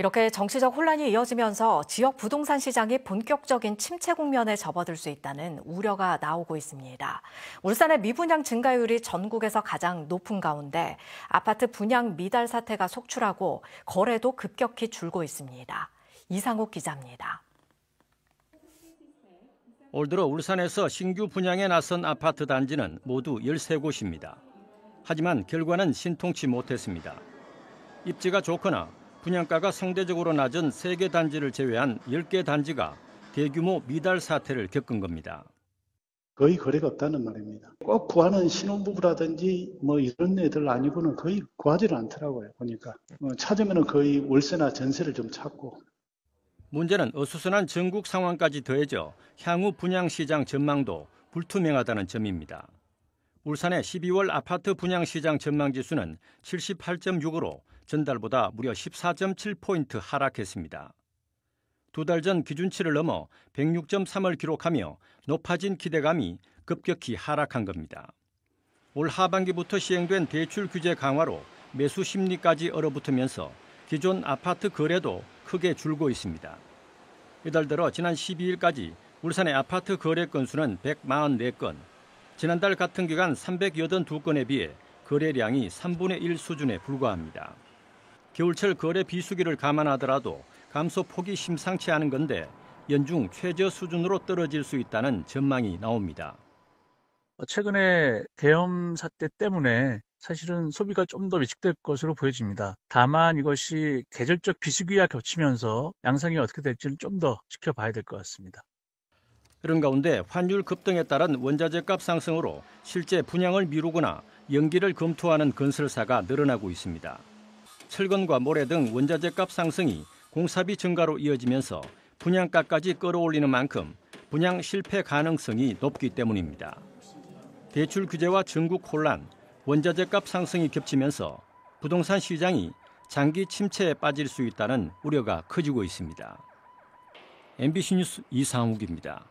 이렇게 정치적 혼란이 이어지면서 지역 부동산 시장이 본격적인 침체 국면에 접어들 수 있다는 우려가 나오고 있습니다. 울산의 미분양 증가율이 전국에서 가장 높은 가운데 아파트 분양 미달 사태가 속출하고 거래도 급격히 줄고 있습니다. 이상욱 기자입니다. 올 들어 울산에서 신규 분양에 나선 아파트 단지는 모두 13곳입니다. 하지만 결과는 신통치 못했습니다. 입지가 좋거나 분양가가 상대적으로 낮은 3개 단지를 제외한 10개 단지가 대규모 미달 사태를 겪은 겁니다. 거의 거래가 없다는 말입니다. 꼭 구하는 신혼부부라든지 이런 애들 아니고는 거의 구하지를 않더라고요. 보니까 찾으면 거의 월세나 전세를 좀 찾고. 문제는 어수선한 전국 상황까지 더해져 향후 분양시장 전망도 불투명하다는 점입니다. 울산의 12월 아파트 분양시장 전망지수는 78.6으로 전달보다 무려 14.7포인트 하락했습니다. 2달 전 기준치를 넘어 106.3을 기록하며 높아진 기대감이 급격히 하락한 겁니다. 올 하반기부터 시행된 대출 규제 강화로 매수 심리까지 얼어붙으면서 기존 아파트 거래도 크게 줄고 있습니다. 이달 들어 지난 12일까지 울산의 아파트 거래 건수는 144건, 지난달 같은 기간 382건에 비해 거래량이 3분의 1 수준에 불과합니다. 겨울철 거래 비수기를 감안하더라도 감소 폭이 심상치 않은 건데 연중 최저 수준으로 떨어질 수 있다는 전망이 나옵니다. 최근에 계엄 사태 때문에 사실은 소비가 좀 더 위축될 것으로 보여집니다. 다만 이것이 계절적 비수기와 겹치면서 양상이 어떻게 될지는 좀 더 지켜봐야 될 것 같습니다. 그런 가운데 환율 급등에 따른 원자재값 상승으로 실제 분양을 미루거나 연기를 검토하는 건설사가 늘어나고 있습니다. 철근과 모래 등 원자재값 상승이 공사비 증가로 이어지면서 분양가까지 끌어올리는 만큼 분양 실패 가능성이 높기 때문입니다. 대출 규제와 전국 혼란, 원자재값 상승이 겹치면서 부동산 시장이 장기 침체에 빠질 수 있다는 우려가 커지고 있습니다. MBC 뉴스 이상욱입니다.